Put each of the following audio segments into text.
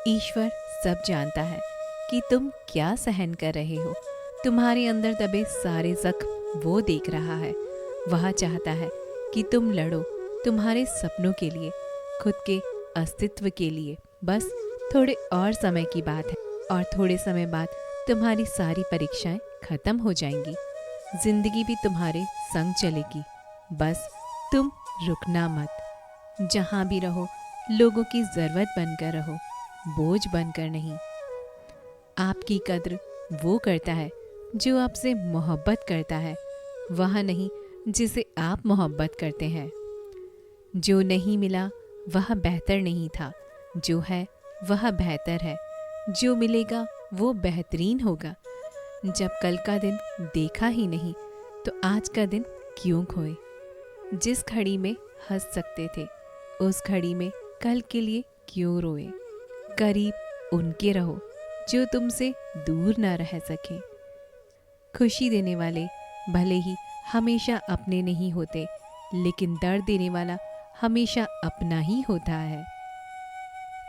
ईश्वर सब जानता है कि तुम क्या सहन कर रहे हो। तुम्हारे अंदर दबे सारे जख्म वो देख रहा है। वह चाहता है कि तुम लड़ो तुम्हारे सपनों के लिए, खुद के अस्तित्व के लिए। बस थोड़े और समय की बात है और थोड़े समय बाद तुम्हारी सारी परीक्षाएं खत्म हो जाएंगी। जिंदगी भी तुम्हारे संग चलेगी। बस तुम रुकना मत। जहाँ भी रहो लोगों की ज़रूरत बनकर रहो, बोझ बनकर नहीं। आपकी कद्र वो करता है जो आपसे मोहब्बत करता है, वह नहीं जिसे आप मोहब्बत करते हैं। जो नहीं मिला वह बेहतर नहीं था, जो है वह बेहतर है। जो मिलेगा वो बेहतरीन होगा। जब कल का दिन देखा ही नहीं तो आज का दिन क्यों खोए। जिस घड़ी में हंस सकते थे उस घड़ी में कल के लिए क्यों रोए। करीब उनके रहो जो तुमसे दूर ना रह सके। खुशी देने वाले भले ही हमेशा अपने नहीं होते, लेकिन दर्द देने वाला हमेशा अपना ही होता है।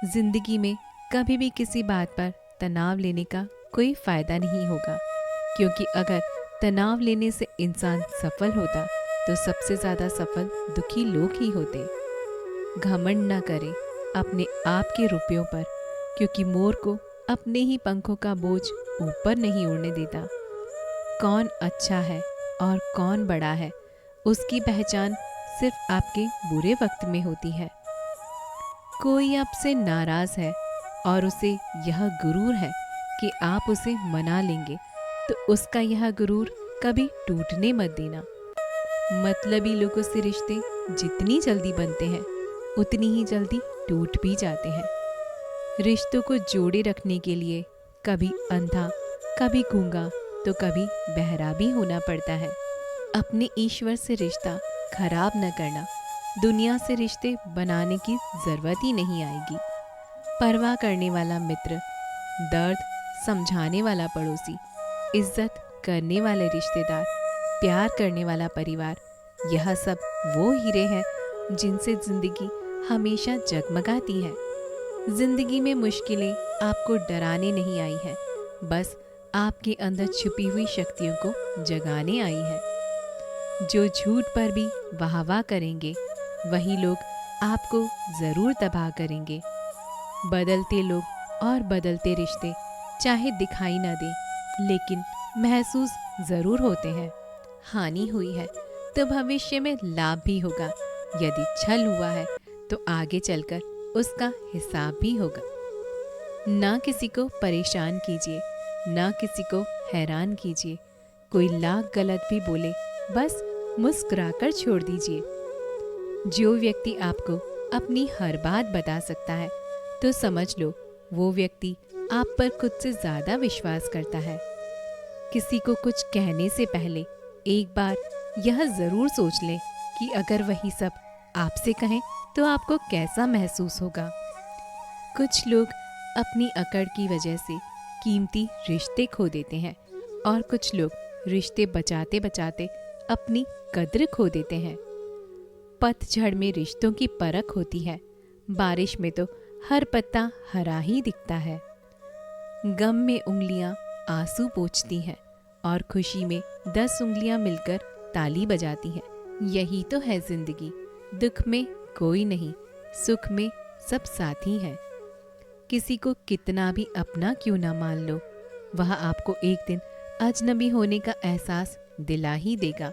जिंदगी में कभी भी किसी बात पर तनाव लेने का कोई फायदा नहीं होगा, क्योंकि अगर तनाव लेने से इंसान सफल होता तो सबसे ज़्यादा सफल दुखी लोग ही होते। घमंड न करें अपने आप के रुपयों पर, क्योंकि मोर को अपने ही पंखों का बोझ ऊपर नहीं उड़ने देता। कौन अच्छा है और कौन बड़ा है उसकी पहचान सिर्फ आपके बुरे वक्त में होती है। कोई आपसे नाराज़ है और उसे यह गुरूर है कि आप उसे मना लेंगे, तो उसका यह गुरूर कभी टूटने मत देना। मतलबी लोगों से रिश्ते जितनी जल्दी बनते हैं उतनी ही जल्दी टूट भी जाते हैं। रिश्तों को जोड़े रखने के लिए कभी अंधा, कभी गूंगा, तो कभी बहरा भी होना पड़ता है। अपने ईश्वर से रिश्ता खराब न करना। दुनिया से रिश्ते बनाने की ज़रूरत ही नहीं आएगी। परवाह करने वाला मित्र, दर्द समझाने वाला पड़ोसी, इज्जत करने वाले रिश्तेदार, प्यार करने वाला परिवार, यह सब वो हीरे हैं जिनसे ज़िंदगी हमेशा जगमगाती है। जिंदगी में मुश्किलें आपको डराने नहीं आई है, बस आपके अंदर छुपी हुई शक्तियों को जगाने आई है। जो झूठ पर भी वाह वाह करेंगे वही लोग आपको ज़रूर तबाह करेंगे। बदलते लोग और बदलते रिश्ते चाहे दिखाई ना दें, लेकिन महसूस ज़रूर होते हैं। हानि हुई है तो भविष्य में लाभ भी होगा। यदि छल हुआ है तो आगे चलकर उसका हिसाब भी होगा। ना किसी को परेशान कीजिए, ना किसी को हैरान कीजिए। कोई लाख गलत भी बोले, बस मुस्कुराकर छोड़ दीजिए। जो व्यक्ति आपको अपनी हर बात बता सकता है तो समझ लो वो व्यक्ति आप पर खुद से ज़्यादा विश्वास करता है। किसी को कुछ कहने से पहले एक बार यह ज़रूर सोच लें कि अगर वही सब आपसे कहें तो आपको कैसा महसूस होगा। कुछ लोग अपनी अकड़ की वजह से कीमती रिश्ते खो देते हैं और कुछ लोग रिश्ते बचाते बचाते अपनी कद्र खो देते हैं। पतझड़ में रिश्तों की परख होती है, बारिश में तो हर पत्ता हरा ही दिखता है। गम में उंगलियां आंसू पोंछती हैं और खुशी में 10 उंगलियां मिलकर ताली बजाती हैं। यही तो है जिंदगी। दुख में कोई नहीं, सुख में सब साथी हैं। किसी को कितना भी अपना क्यों ना मान लो, वह आपको एक दिन अजनबी होने का एहसास दिला ही देगा।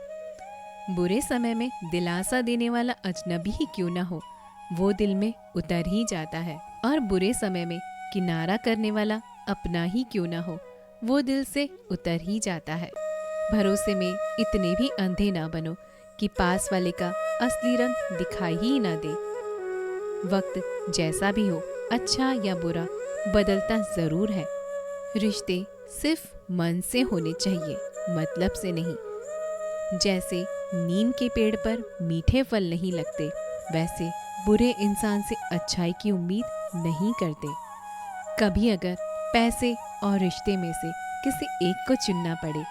बुरे समय में दिलासा देने वाला अजनबी ही क्यों ना हो, वो दिल में उतर ही जाता है। और बुरे समय में किनारा करने वाला अपना ही क्यों ना हो, वो दिल से उतर ही जाता है। भरोसे में इतने भी अंधे ना बनो कि पास वाले का असली रंग दिखाई ही ना दे। वक्त जैसा भी हो, अच्छा या बुरा, बदलता ज़रूर है। रिश्ते सिर्फ मन से होने चाहिए, मतलब से नहीं। जैसे नीम के पेड़ पर मीठे फल नहीं लगते, वैसे बुरे इंसान से अच्छाई की उम्मीद नहीं करते। कभी अगर पैसे और रिश्ते में से किसी एक को चुनना पड़े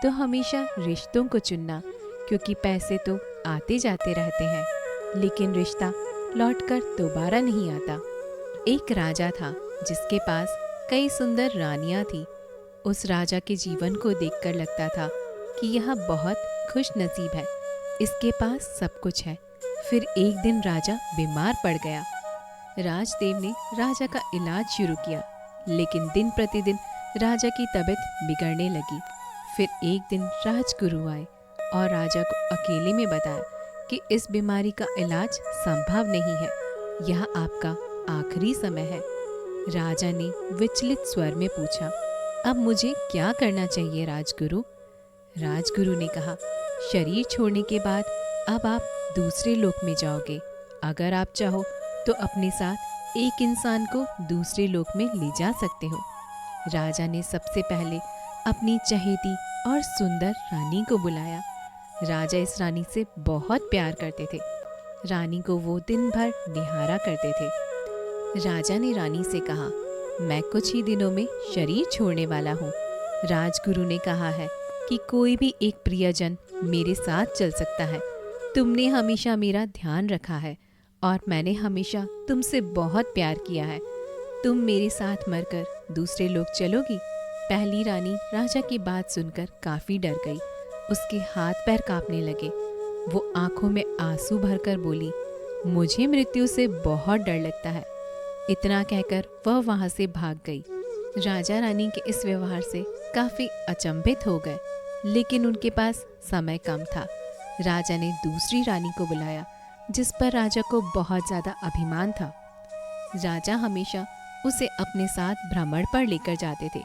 तो हमेशा रिश्तों को चुनना, क्योंकि पैसे तो आते जाते रहते हैं लेकिन रिश्ता लौटकर दोबारा नहीं आता। एक राजा था जिसके पास कई सुंदर रानियां थी। उस राजा के जीवन को देखकर लगता था कि यह बहुत खुश नसीब है, इसके पास सब कुछ है। फिर एक दिन राजा बीमार पड़ गया। राजदेव ने राजा का इलाज शुरू किया, लेकिन दिन प्रतिदिन राजा की तबीयत बिगड़ने लगी। फिर एक दिन राजगुरु आए और राजा को अकेले में बताया कि इस बीमारी का इलाज संभव नहीं है, यह आपका आखिरी समय है। राजा ने विचलित स्वर में पूछा, अब मुझे क्या करना चाहिए राजगुरु? राजगुरु ने कहा, शरीर छोड़ने के बाद अब आप दूसरे लोक में जाओगे। अगर आप चाहो तो अपने साथ एक इंसान को दूसरे लोक में ले जा सकते हो। राजा ने सबसे पहले अपनी चहेती और सुंदर रानी को बुलाया। राजा इस रानी से बहुत प्यार करते थे। रानी को वो दिन भर निहारा करते थे। राजा ने रानी से कहा, मैं कुछ ही दिनों में शरीर छोड़ने वाला हूँ। राजगुरु ने कहा है कि कोई भी एक प्रियजन मेरे साथ चल सकता है। तुमने हमेशा मेरा ध्यान रखा है और मैंने हमेशा तुमसे बहुत प्यार किया है। तुम मेरे साथ मरकर दूसरे लोग चलोगी? पहली रानी राजा की बात सुनकर काफी डर गई। उसके हाथ पैर कांपने लगे। वो आंखों में आंसू भरकर बोली, मुझे मृत्यु से बहुत डर लगता है। इतना कहकर वह वहां से भाग गई। राजा रानी के इस व्यवहार से काफी अचंभित हो गए, लेकिन उनके पास समय कम था। राजा ने दूसरी रानी को बुलाया, जिस पर राजा को बहुत ज्यादा अभिमान था। राजा हमेशा उसे अपने साथ भ्रमण पर लेकर जाते थे,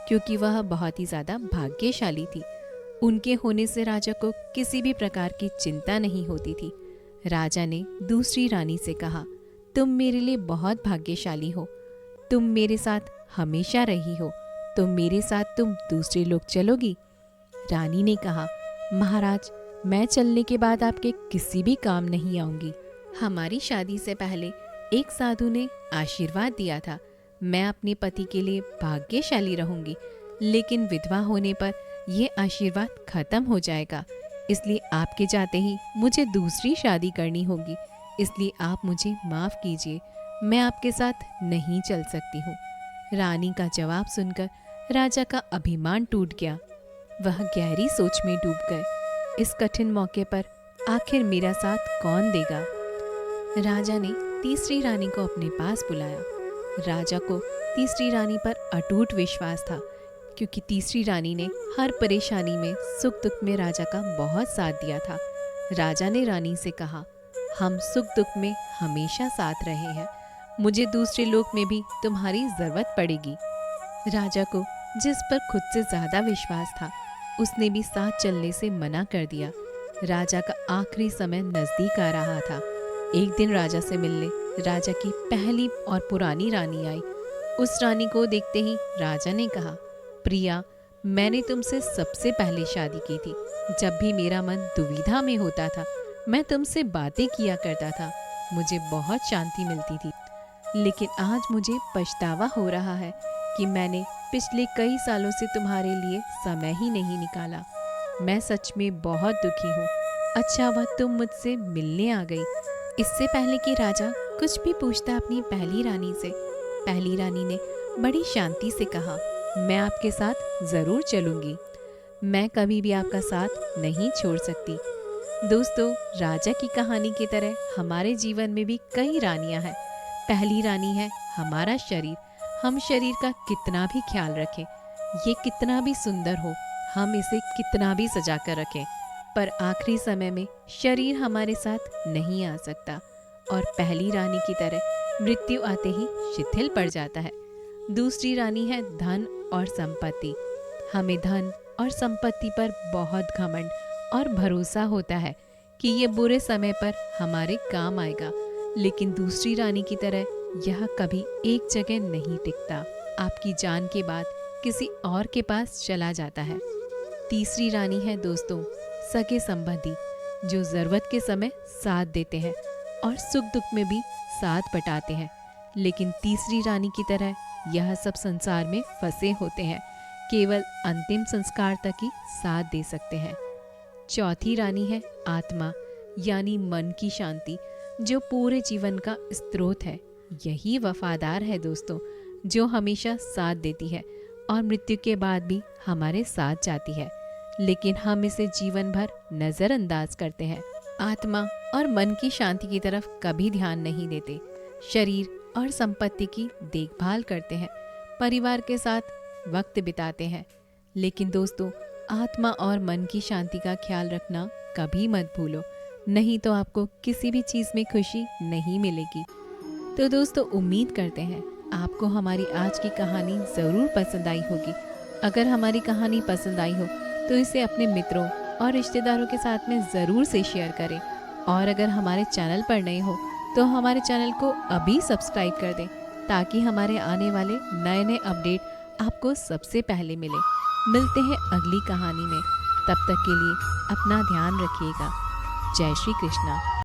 क्योंकि वह बहुत ही ज्यादा भाग्यशाली थी। उनके होने से राजा को किसी भी प्रकार की चिंता नहीं होती थी। राजा ने दूसरी रानी से कहा, तुम मेरे लिए बहुत भाग्यशाली हो। तुम मेरे साथ हमेशा रही हो, तो मेरे साथ तुम दूसरे लोग चलोगी? रानी ने कहा, महाराज, मैं चलने के बाद आपके किसी भी काम नहीं आऊंगी। हमारी शादी से पहले एक साधु ने आशीर्वाद दिया था, मैं अपने पति के लिए भाग्यशाली रहूंगी, लेकिन विधवा होने पर यह आशीर्वाद खत्म हो जाएगा। इसलिए आपके जाते ही मुझे दूसरी शादी करनी होगी। इसलिए आप मुझे माफ कीजिए, मैं आपके साथ नहीं चल सकती हूँ। रानी का जवाब सुनकर राजा का अभिमान टूट गया। वह गहरी सोच में डूब गए। इस कठिन मौके पर आखिर मेरा साथ कौन देगा? राजा ने तीसरी रानी को अपने पास बुलाया। राजा को तीसरी रानी पर अटूट विश्वास था, क्योंकि तीसरी रानी ने हर परेशानी में सुख दुख में राजा का बहुत साथ दिया था। राजा ने रानी से कहा, हम सुख दुख में हमेशा साथ रहे हैं, मुझे दूसरे लोक में भी तुम्हारी जरूरत पड़ेगी। राजा को जिस पर खुद से ज्यादा विश्वास था, उसने भी साथ चलने से मना कर दिया। राजा का आखिरी समय नजदीक आ रहा था। एक दिन राजा से मिलने राजा की पहली और पुरानी रानी आई। उस रानी को देखते ही राजा ने कहा, प्रिया, मैंने तुमसे सबसे पहले शादी की थी। जब भी मेरा मन दुविधा में होता था, मैं तुमसे बातें किया करता था, मुझे बहुत शांति मिलती थी। लेकिन आज मुझे पछतावा हो रहा है कि मैंने पिछले कई सालों से तुम्हारे लिए समय ही नहीं निकाला। मैं सच में बहुत दुखी हूँ। अच्छा हुआ तुम मुझसे मिलने आ गई। इससे पहले कि राजा कुछ भी पूछता अपनी पहली रानी से, पहली रानी ने बड़ी शांति से कहा, मैं आपके साथ जरूर चलूंगी। मैं कभी भी आपका साथ नहीं छोड़ सकती। दोस्तों, राजा की कहानी की तरह हमारे जीवन में भी कई रानियां हैं। पहली रानी है हमारा शरीर। हम शरीर का कितना भी ख्याल रखें, ये कितना भी सुंदर हो, हम इसे कितना भी सजा कर रखें, पर आखिरी समय में शरीर हमारे साथ नहीं आ सकता और पहली रानी की तरह मृत्यु आते ही शिथिल पड़ जाता है। दूसरी रानी है धन और संपत्ति। हमें धन और संपत्ति पर बहुत घमंड और भरोसा होता है कि ये बुरे समय पर हमारे काम आएगा, लेकिन दूसरी रानी की तरह यह कभी एक जगह नहीं टिकता, आपकी जान के बाद किसी और के पास चला जाता है। तीसरी रानी है दोस्तों सगे संबंधी, जो जरूरत के समय साथ देते हैं और सुख दुख में भी साथ बटाते हैं, लेकिन तीसरी रानी की तरह यह सब संसार में फंसे होते हैं, केवल अंतिम संस्कार तक ही साथ दे सकते हैं। चौथी रानी है आत्मा, यानी मन की शांति, जो पूरे जीवन का स्रोत है। यही वफादार है दोस्तों। जो हमेशा साथ देती है और मृत्यु के बाद भी हमारे साथ जाती है, लेकिन हम इसे जीवन भर नज़रअंदाज करते हैं। आत्मा और मन की शांति की तरफ कभी ध्यान नहीं देते, शरीर और संपत्ति की देखभाल करते हैं, परिवार के साथ वक्त बिताते हैं, लेकिन दोस्तों आत्मा और मन की शांति का ख्याल रखना कभी मत भूलो, नहीं तो आपको किसी भी चीज़ में खुशी नहीं मिलेगी। तो दोस्तों उम्मीद करते हैं आपको हमारी आज की कहानी ज़रूर पसंद आई होगी। अगर हमारी कहानी पसंद आई हो तो इसे अपने मित्रों और रिश्तेदारों के साथ में ज़रूर से शेयर करें, और अगर हमारे चैनल पर नए हो तो हमारे चैनल को अभी सब्सक्राइब कर दें, ताकि हमारे आने वाले नए नए अपडेट आपको सबसे पहले मिले। मिलते हैं अगली कहानी में, तब तक के लिए अपना ध्यान रखिएगा। जय श्री कृष्णा।